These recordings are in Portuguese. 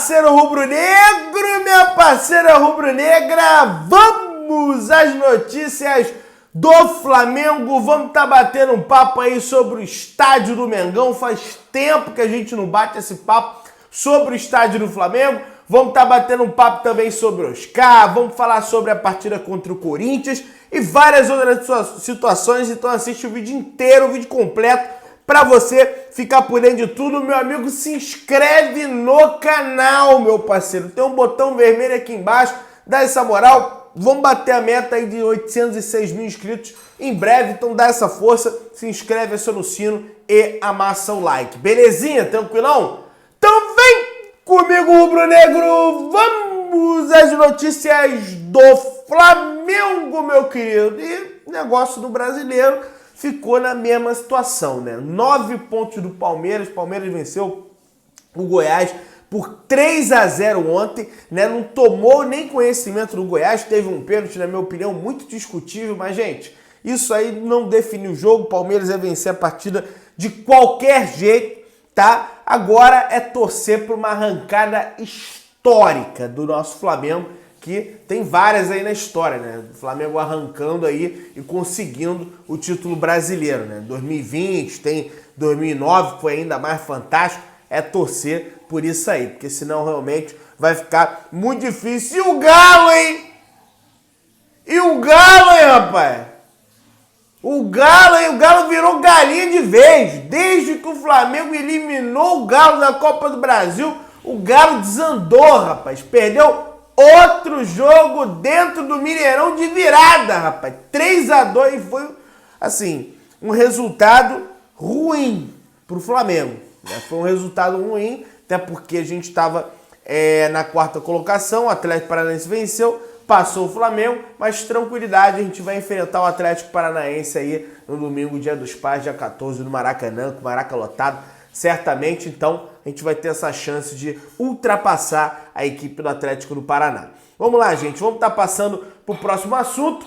parceiro rubro-negro, minha parceira rubro-negra, vamos às notícias do Flamengo. Vamos estar batendo um papo aí sobre o estádio do Mengão. Faz tempo que a gente não bate esse papo sobre o estádio do Flamengo. Vamos estar batendo um papo também sobre o Oscar, vamos falar sobre a partida contra o Corinthians e várias outras situações. Então assiste o vídeo inteiro, o vídeo completo, para você ficar por dentro de tudo. Meu amigo, se inscreve no canal, meu parceiro. Tem um botão vermelho aqui embaixo, dá essa moral. Vamos bater a meta aí de 806 mil inscritos em breve, então dá essa força, se inscreve, aciona o sino e amassa o like. Belezinha? Tranquilão? Então vem comigo, rubro-negro, vamos às notícias do Flamengo, meu querido. E o negócio do brasileiro ficou na mesma situação, né? 9 pontos do Palmeiras. Palmeiras venceu o Goiás por 3-0 ontem, né? Não tomou nem conhecimento do Goiás. Teve um pênalti, na minha opinião, muito discutível. Mas, gente, isso aí não definiu o jogo. O Palmeiras ia vencer a partida de qualquer jeito, tá? Agora é torcer por uma arrancada histórica do nosso Flamengo, que tem várias aí na história, né? O Flamengo arrancando aí e conseguindo o título brasileiro, né? 2020, tem 2009, que foi ainda mais fantástico. É torcer por isso aí, porque senão realmente vai ficar muito difícil. E o Galo, hein? E o Galo, hein, rapaz? O Galo, hein? O Galo virou galinha de vez. Desde que o Flamengo eliminou o Galo da Copa do Brasil, o Galo desandou, rapaz. Perdeu outro jogo dentro do Mineirão de virada, rapaz. 3-2 e foi, assim, um resultado ruim pro Flamengo, né? Foi um resultado ruim, até porque a gente estava na quarta colocação, o Atlético Paranaense venceu, passou o Flamengo, mas tranquilidade, a gente vai enfrentar o Atlético Paranaense aí no domingo, dia dos Pais, dia 14, no Maracanã, com o Maraca lotado, certamente. Então a gente vai ter essa chance de ultrapassar a equipe do Atlético do Paraná. Vamos lá, gente, vamos estar passando para o próximo assunto.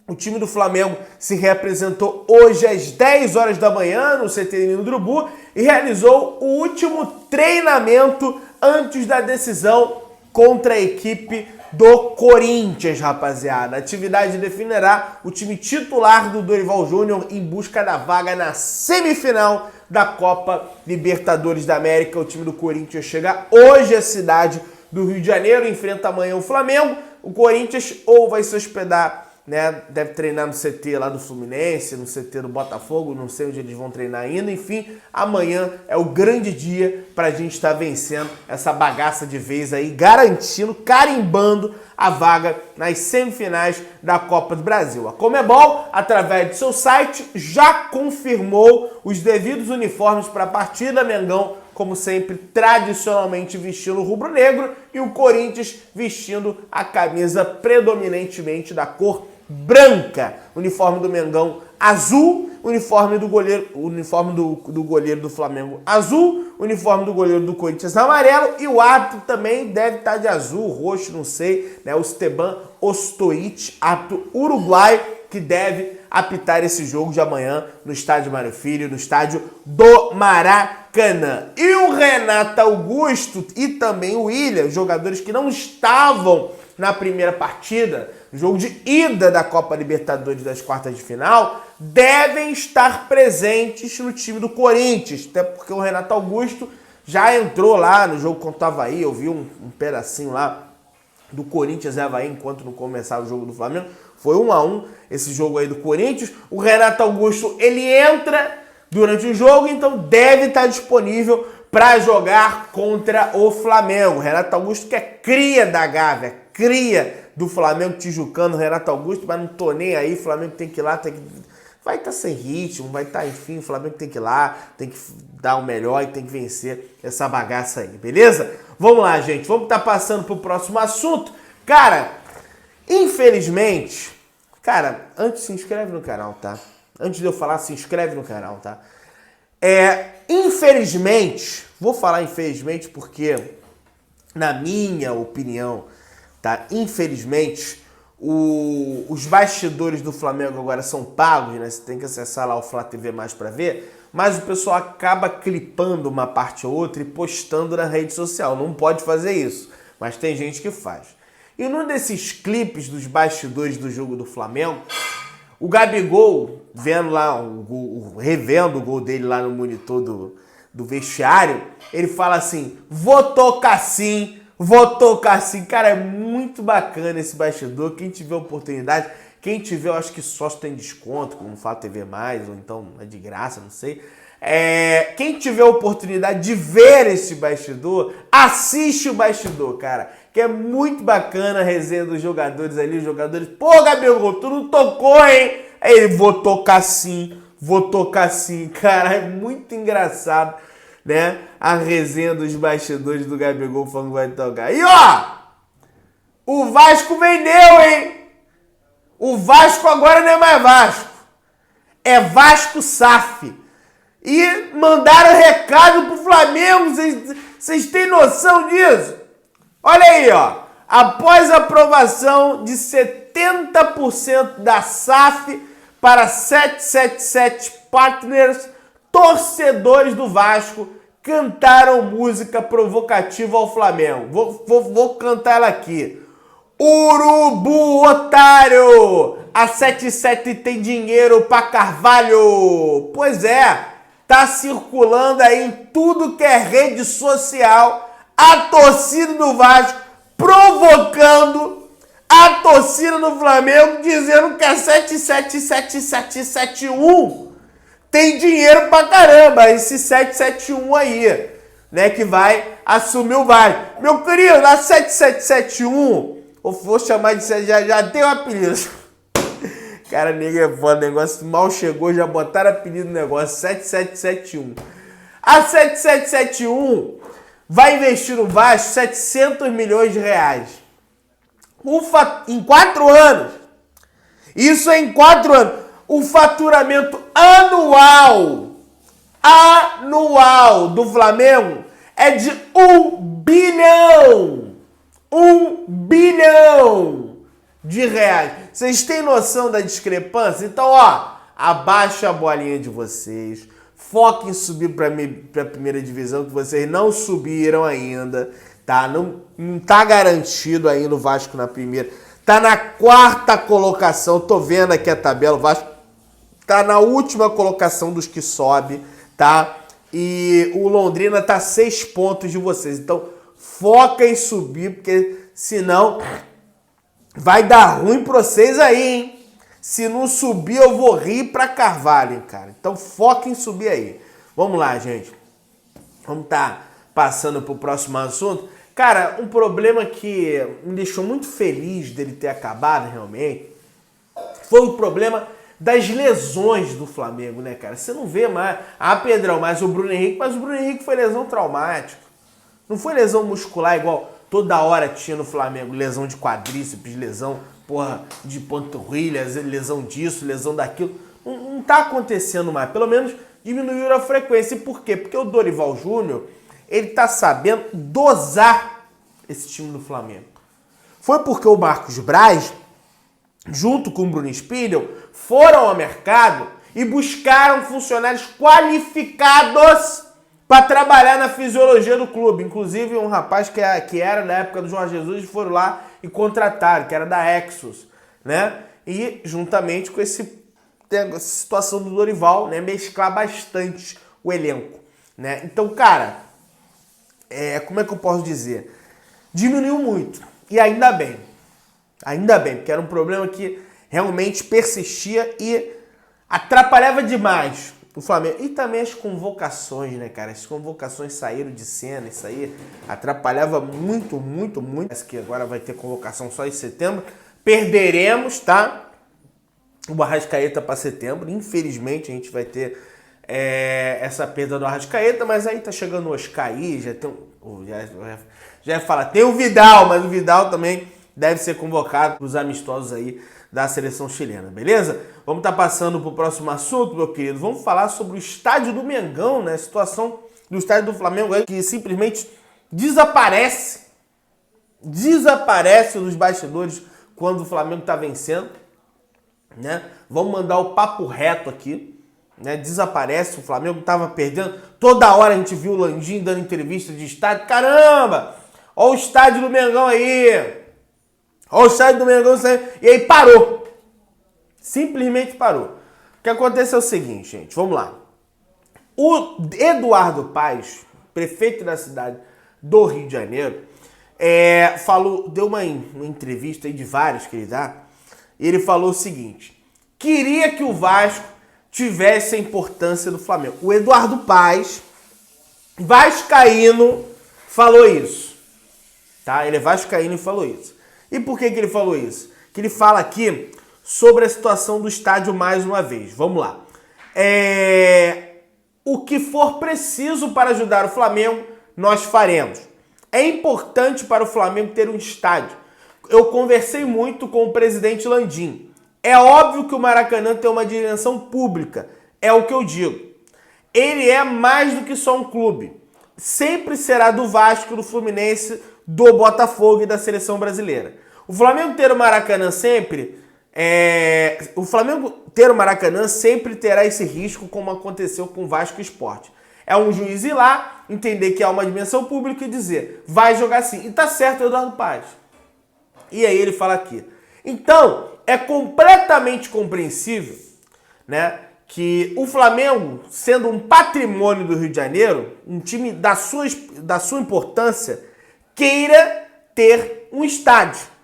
O time do Flamengo se reapresentou hoje às 10 horas da manhã no CT Nino do Urubu e realizou o último treinamento antes da decisão contra a equipe do Corinthians, rapaziada. A atividade definirá o time titular do Dorival Júnior em busca da vaga na semifinal da Copa Libertadores da América. O time do Corinthians chega hoje à cidade do Rio de Janeiro, enfrenta amanhã o Flamengo. O Corinthians ou vai se hospedar, né? Deve treinar no CT lá do Fluminense, no CT do Botafogo, não sei onde eles vão treinar ainda. Enfim, amanhã é o grande dia pra gente estar vencendo essa bagaça de vez aí, garantindo, carimbando a vaga nas semifinais da Copa do Brasil. A Conmebol, através do seu site, já confirmou os devidos uniformes para a partida. Mengão, como sempre, tradicionalmente vestindo rubro-negro, e o Corinthians vestindo a camisa predominantemente da cor branca. Uniforme do Mengão azul, uniforme do goleiro, do goleiro do Flamengo azul, uniforme do goleiro do Corinthians amarelo, e o árbitro também deve estar de azul, roxo, não sei, né? O Esteban Ostojic, árbitro uruguaio, que deve apitar esse jogo de amanhã no estádio Mário Filho, no estádio do Maracanã. E o Renato Augusto e também o William, jogadores que não estavam na primeira partida, jogo de ida da Copa Libertadores das quartas de final, devem estar presentes no time do Corinthians, até porque o Renato Augusto já entrou lá no jogo contra o Avaí. Eu vi um pedacinho lá do Corinthians e Avaí enquanto não começava o jogo do Flamengo. Foi 1-1 esse jogo aí do Corinthians. O Renato Augusto, ele entra durante o jogo, então deve estar disponível para jogar contra o Flamengo. O Renato Augusto, que é cria da Gávea, cria do Flamengo tijucano, Renato Augusto, mas não tô nem aí. O Flamengo tem que ir lá, vai estar sem ritmo, vai estar, enfim, o Flamengo tem que ir lá, tem que dar o melhor e tem que vencer essa bagaça aí, beleza? Vamos lá, gente, vamos estar passando pro próximo assunto. Cara, infelizmente, antes se inscreve no canal, tá? Antes de eu falar, se inscreve no canal, tá? Infelizmente, vou falar infelizmente porque, na minha opinião, tá? Infelizmente, os bastidores do Flamengo agora são pagos, né? Você tem que acessar lá o Flá TV Mais pra ver. mas o pessoal acaba clipando uma parte ou outra e postando na rede social. Não pode fazer isso, mas tem gente que faz. E num desses clipes dos bastidores do jogo do Flamengo, o Gabigol, vendo lá, revendo o gol dele lá no monitor do vestiário, ele fala assim, vou tocar sim. Cara, é muito bacana esse bastidor. Quem tiver oportunidade, quem tiver, eu acho que sócio tem desconto, como Flá TV+, ou então é de graça, não sei. Quem tiver oportunidade de ver esse bastidor, assiste o bastidor, cara. Que é muito bacana a resenha dos jogadores ali, os jogadores, pô, Gabigol, tu não tocou, hein? Aí ele, vou tocar sim, cara, é muito engraçado, né? A resenha dos bastidores do Gabigol falando que vai tocar. E ó, o Vasco vendeu, hein? O Vasco agora não é mais Vasco, é Vasco SAF. E mandaram recado pro Flamengo, vocês têm noção disso? Olha aí, ó. Após a aprovação de 70% da SAF para 777 Partners, torcedores do Vasco cantaram música provocativa ao Flamengo. Vou cantar ela aqui. Urubu otário! A 77 tem dinheiro pra Carvalho! Pois é, tá circulando aí em tudo que é rede social a torcida do Vasco provocando a torcida do Flamengo, dizendo que a 777771 tem dinheiro pra caramba, esse 771 aí, né, que vai assumir o Vasco. Meu querido, a 7771, vou chamar de... Já tem um apelido. Cara, nega é foda, negócio mal chegou, já botaram apelido no negócio, 7771. A 7771 vai investir no Vasco 700 milhões de reais. Em 4 anos. Isso é em 4 anos. O faturamento anual do Flamengo é de 1 bilhão. 1 bilhão de reais. Vocês têm noção da discrepância? Então, ó, abaixa a bolinha de vocês. Foca em subir para a primeira divisão, que vocês não subiram ainda, tá? Não tá garantido ainda o Vasco na primeira. Tá na 4ª colocação, tô vendo aqui a tabela, o Vasco tá na última colocação dos que sobe, tá? E o Londrina tá 6 pontos de vocês. Então, foca em subir, porque senão vai dar ruim pra vocês aí, hein? Se não subir, eu vou rir pra Carvalho, hein, cara. Então foca em subir aí. Vamos lá, gente. Vamos passando pro próximo assunto. Cara, um problema que me deixou muito feliz dele ter acabado, realmente, foi o problema das lesões do Flamengo, né, cara? Você não vê mais... Pedrão, mas o Bruno Henrique foi lesão traumática. Não foi lesão muscular igual toda hora tinha no Flamengo. Lesão de quadríceps, lesão... de panturrilha, lesão disso, lesão daquilo. Não tá acontecendo mais. Pelo menos diminuíram a frequência. E por quê? Porque o Dorival Júnior, ele tá sabendo dosar esse time do Flamengo. Foi porque o Marcos Braz, junto com o Bruno Spindel, foram ao mercado e buscaram funcionários qualificados para trabalhar na fisiologia do clube. Inclusive um rapaz que era da época do Jorge Jesus, foram lá e contrataram, que era da Exos, né? E juntamente com essa situação do Dorival, né, mesclar bastante o elenco, né? Então, cara, como é que eu posso dizer? Diminuiu muito, e ainda bem, porque era um problema que realmente persistia e atrapalhava demais o Flamengo. E também as convocações, né, cara? As convocações saíram de cena, isso aí atrapalhava muito. Parece que agora vai ter convocação só em setembro. Perderemos, tá? O Arrascaeta para setembro. Infelizmente, a gente vai ter essa perda do Arrascaeta, mas aí tá chegando o Oscar aí, já tem já fala, tem o Vidal, mas o Vidal também deve ser convocado para os amistosos aí da seleção chilena, beleza? Vamos estar passando para o próximo assunto, meu querido. Vamos falar sobre o estádio do Mengão, né? A situação do estádio do Flamengo aí, que simplesmente desaparece dos bastidores quando o Flamengo está vencendo, né? Vamos mandar o papo reto aqui, né? Desaparece, o Flamengo tava perdendo. Toda hora a gente viu o Landim dando entrevista de estádio. Caramba! Olha o estádio do Mengão aí! Olha o estádio do Mengão saindo. E aí parou. Simplesmente parou. O que acontece é o seguinte, gente. Vamos lá. O Eduardo Paes, prefeito da cidade do Rio de Janeiro, deu uma entrevista aí de vários que ele dá. E ele falou o seguinte: queria que o Vasco tivesse a importância do Flamengo. O Eduardo Paes, vascaíno, falou isso. Tá? Ele é vascaíno e falou isso. E por que ele falou isso? Que ele fala aqui sobre a situação do estádio mais uma vez. Vamos lá. O que for preciso para ajudar o Flamengo, nós faremos. É importante para o Flamengo ter um estádio. Eu conversei muito com o presidente Landim. É óbvio que o Maracanã tem uma dimensão pública. É o que eu digo. Ele é mais do que só um clube. Sempre será do Vasco, do Fluminense, do Botafogo e da seleção brasileira. O Flamengo ter o Maracanã sempre... O Flamengo ter o Maracanã sempre terá esse risco, como aconteceu com o Vasco Sport. É um juiz ir lá, entender que há uma dimensão pública e dizer, vai jogar assim. E tá certo, Eduardo Paes. E aí ele fala aqui. Então, é completamente compreensível, né, que o Flamengo, sendo um patrimônio do Rio de Janeiro, um time da sua importância, queira ter um estádio.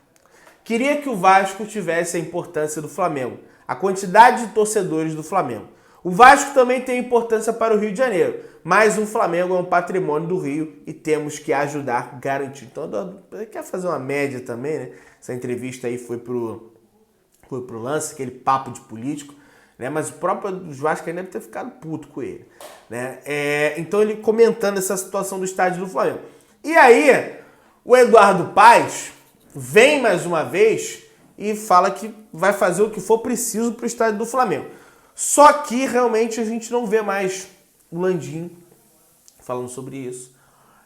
Queria que o Vasco tivesse a importância do Flamengo, a quantidade de torcedores do Flamengo. O Vasco também tem importância para o Rio de Janeiro, mas o Flamengo é um patrimônio do Rio e temos que ajudar, garantir. Então, ele quer fazer uma média também, né? Essa entrevista aí foi pro lance, aquele papo de político, né? Mas o próprio Vasco deve ter ficado puto com ele, né? Então, ele comentando essa situação do estádio do Flamengo. E aí, o Eduardo Paes vem mais uma vez e fala que vai fazer o que for preciso para o estádio do Flamengo. Só que realmente a gente não vê mais o Landim falando sobre isso.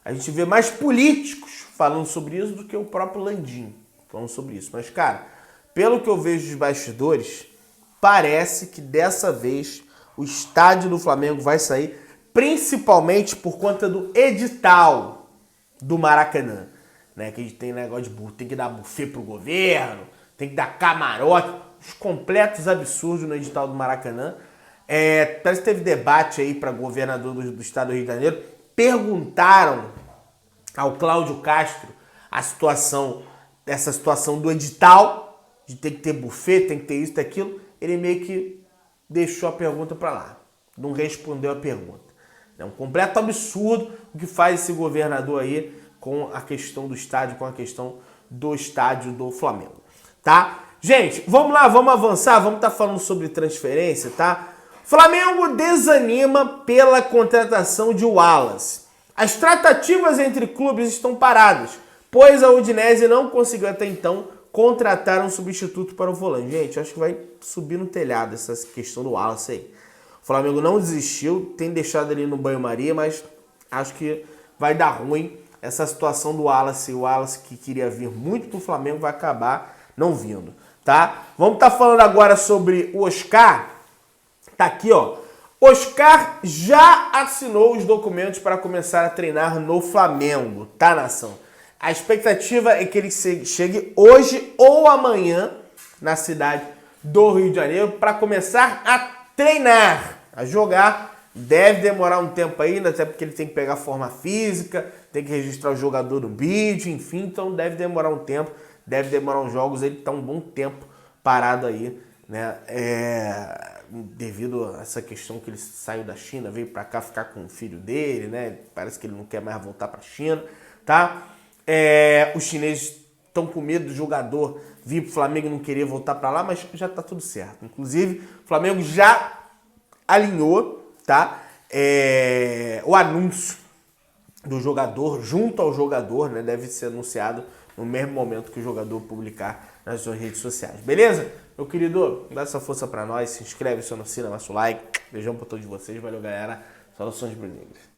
A gente vê mais políticos falando sobre isso do que o próprio Landim falando sobre isso. Mas, cara, pelo que eu vejo dos bastidores, parece que dessa vez o estádio do Flamengo vai sair, principalmente por conta do edital do Maracanã. Né, que a gente tem negócio de tem que dar buffet pro governo, tem que dar camarote, os completos absurdos no edital do Maracanã. Parece que teve debate aí para governador do estado do Rio de Janeiro. Perguntaram ao Cláudio Castro essa situação do edital, de ter que ter buffet, tem que ter isso, ter aquilo. Ele meio que deixou a pergunta para lá, não respondeu a pergunta. É um completo absurdo o que faz esse governador aí com a questão do estádio, com a questão do estádio do Flamengo, tá? Gente, vamos lá, vamos avançar, vamos estar falando sobre transferência, tá? Flamengo desanima pela contratação de Wallace. As tratativas entre clubes estão paradas, pois a Udinese não conseguiu até então contratar um substituto para o volante. Gente, acho que vai subir no telhado essa questão do Wallace aí. O Flamengo não desistiu, tem deixado ele no banho-maria, mas acho que vai dar ruim essa situação do Wallace. O Wallace, que queria vir muito pro Flamengo, vai acabar não vindo, tá? Vamos estar falando agora sobre o Oscar. Tá aqui, ó. Oscar já assinou os documentos para começar a treinar no Flamengo, tá, nação? A expectativa é que ele chegue hoje ou amanhã na cidade do Rio de Janeiro para começar a treinar, a jogar. Deve demorar um tempo ainda, até porque ele tem que pegar forma física, tem que registrar o jogador no BID, enfim, então deve demorar um tempo, deve demorar uns jogos, ele tá um bom tempo parado aí, né, devido a essa questão que ele saiu da China, veio pra cá ficar com o filho dele, né, parece que ele não quer mais voltar pra China, tá? Os chineses estão com medo do jogador vir pro Flamengo e não querer voltar pra lá, mas já tá tudo certo. Inclusive, o Flamengo já alinhou, tá? O anúncio do jogador junto ao jogador, né? Deve ser anunciado no mesmo momento que o jogador publicar nas suas redes sociais. Beleza? Meu querido, dá essa força pra nós, se inscreve, se assina, nosso like. Beijão pra todos vocês. Valeu, galera. Saudações, Bruninhos.